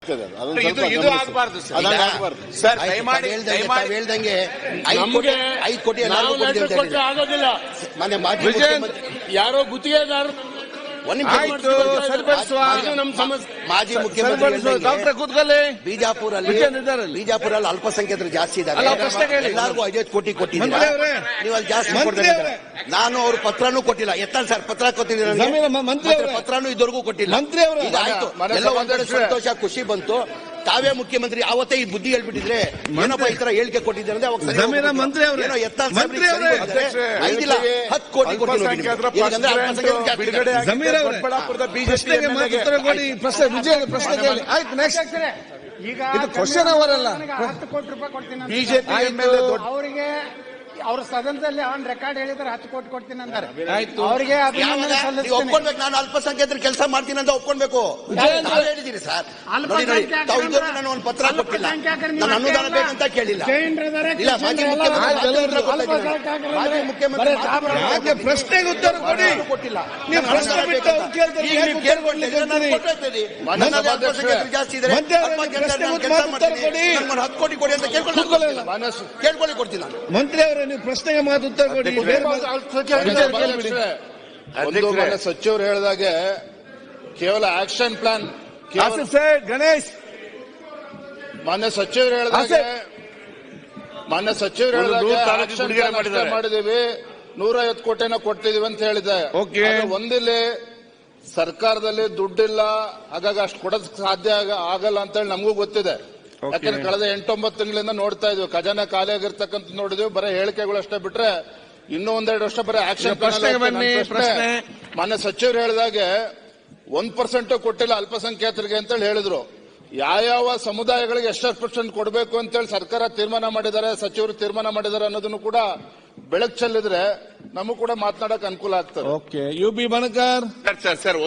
ಆಗ್ತದೆ. ಇದು ಆಗಬಾರ್ದು ಸರ್. ಹೇಳ್ದಂಗೆ 5 ಕೋಟಿ ಆಗೋದಿಲ್ಲ. ಮಾನ್ಯ ಮಾಜಿ ಮುಖ್ಯಮಂತ್ರಿ ಯಾರೋ ಗುತ್ತಿಗೆದಾರ ಮಾಜಿ ಮುಖ್ಯಮಂತ್ರಿ ಡಾಕ್ಟರ್ ಕೂತ್ಕೊಳ್ಳಿ. ಬಿಜಾಪುರಲ್ಲಿ ಅಲ್ಪಸಂಖ್ಯಾತರು ಜಾಸ್ತಿ ಇದ್ದಾರೆ. ಎಲ್ಲರಿಗೂ 5 ಕೋಟಿ ಕೊಟ್ಟಿದ್ದಾರೆ. ನೀವು ಅಲ್ಲಿ ಜಾಸ್ತಿ ಕೊಡ್ತಾರೆ. ನಾನು ಅವ್ರ ಪತ್ರನೂ ಕೊಟ್ಟಿಲ್ಲ. ಎತ್ತಲ್ಲ ಸರ್, ಪತ್ರ ಕೊಟ್ಟಿದ್ದೀನಿ, ಪತ್ರನೂ ಇದುವರೆಗೂ ಕೊಟ್ಟಿಲ್ಲ. ಈಗ ಆಯ್ತು, ಎಲ್ಲ ಒಂದೆರಡು ಸಂತೋಷ, ಖುಷಿ ಬಂತು. ತಾವೇ ಮುಖ್ಯಮಂತ್ರಿ ಅವತ್ತೇ ಈ ಬುದ್ಧಿ ಹೇಳ್ಬಿಟ್ಟಿದ್ರೆ ಏನಪ್ಪ ಈ ತರ ಹೇಳಿಕೆ ಕೊಟ್ಟಿದ್ದಾರೆ ಅಂದ್ರೆ ಅವಾಗ ಐದಿಲ್ಲ 10 ಕೋಟಿ ಇದು ಕ್ವಶನ್ ಅವರಲ್ಲ. 10 ಕೋಟಿ ರೂಪಾಯಿ ಕೊಡ್ತೀನಿ ಬಿಜೆಪಿ ಅವರಿಗೆ. ಅವ್ರ ಸದನದಲ್ಲಿ ಅವನ್ ರೆಕಾರ್ಡ್ ಹೇಳಿದ್ರೆ 10 ಕೋಟಿ ಕೊಡ್ತೀನಿ ಅಂತಾರೆ. ಅವ್ರಿಗೆ ಒಪ್ಕೊಳ್ಬೇಕು. ನಾನು ಅಲ್ಪಸಂಖ್ಯಾತರ ಕೆಲಸ ಮಾಡ್ತೀನಿ ಅಂತ ಒಪ್ಕೊಳ್ಬೇಕು. ಹೇಳಿದೀನಿ ಸರ್. ತಾವು ಇದುವರೆಗೂ ನಾನು ಒಂದು ಪತ್ರ ಕೊಟ್ಟಿಲ್ಲ. ನಾನು ಅನುದಾನ ಬೇಕಂತ ಕೇಳಿಲ್ಲ. ಇಲ್ಲ, ಮಾಜಿ ಮುಖ್ಯಮಂತ್ರಿ ಪ್ರಶ್ನೆಗೆ ಉತ್ತರ ಕೊಡಿ. ಕೊಟ್ಟಿಲ್ಲ. ನೀವು ಪ್ರಶ್ನೆ ಬಿಟ್ಟು ಅವ್ರು ಕೇಳ್ತಾರೆ. ಜಾಸ್ತಿ ಇದ್ದಾರೆ, 10 ಕೋಟಿ ಕೊಡಿ ಅಂತ ಕೇಳ್ಕೊಳ್ಳಿ, ಕೊಡ್ತೀನಿ ನಾನು. ಮಂತ್ರಿ ಅವರೇ, ನೀವು ಪ್ರಶ್ನೆಗೆ ಮಾತು ಉತ್ತರ ಕೊಡಿ. ಸಚಿವರು ಹೇಳಿದಾಗೆ ಕೇವಲ ಆಕ್ಷನ್ ಪ್ಲಾನ್. ಗಣೇಶ್ ಮಾನ್ಯ ಸಚಿವರು ಹೇಳಿದಾಗೆ ಮಾಡಿದೀವಿ, 150 ಕೋಟಿನ ಕೊಡ್ತಿದೀವಿ ಅಂತ ಹೇಳಿದೆ. ಒಂದಿಲ್ಲಿ ಸರ್ಕಾರದಲ್ಲಿ ದುಡ್ಡಿಲ್ಲ, ಹಾಗಾಗಿ ಅಷ್ಟು ಕೊಡೋದಕ್ಕೆ ಸಾಧ್ಯ ಆಗಲ್ಲ ಅಂತ ಹೇಳಿ ನಮಗೂ ಗೊತ್ತಿದೆ. ಯಾಕಂದ್ರೆ ಕಳೆದ 8-9 ತಿಂಗಳಿಂದ ನೋಡ್ತಾ ಇದ್ವಿ, ಖಜಾನೆ ಖಾಲಿ ಆಗಿರ್ತಕ್ಕಂಥ ನೋಡಿದ್ವಿ. ಬರೀ ಹೇಳಿಕೆಗಳು ಅಷ್ಟೇ ಬಿಟ್ರೆ ಇನ್ನೂ 1-2 ವರ್ಷ ಬರೀ ಆಕ್ಷನ್. ಮಾನ್ಯ ಸಚಿವರು ಹೇಳಿದಾಗೆ 1% ಕೊಟ್ಟಿಲ್ಲ ಅಲ್ಪಸಂಖ್ಯಾತರಿಗೆ ಅಂತೇಳಿ ಹೇಳಿದ್ರು. ಯಾವ ಸಮುದಾಯಗಳಿಗೆ ಎಷ್ಟು % ಕೊಡಬೇಕು ಅಂತೇಳಿ ಸರ್ಕಾರ ತೀರ್ಮಾನ ಮಾಡಿದ್ದಾರೆ, ಸಚಿವರು ತೀರ್ಮಾನ ಮಾಡಿದ್ದಾರೆ ಅನ್ನೋದನ್ನು ಕೂಡ ಬೆಳಕು ಚೆಲ್ಲಿದ್ರೆ ನಮಗೂ ಕೂಡ ಮಾತನಾಡಕ್ ಅನುಕೂಲ ಆಗ್ತದೆ. You B Banakar sir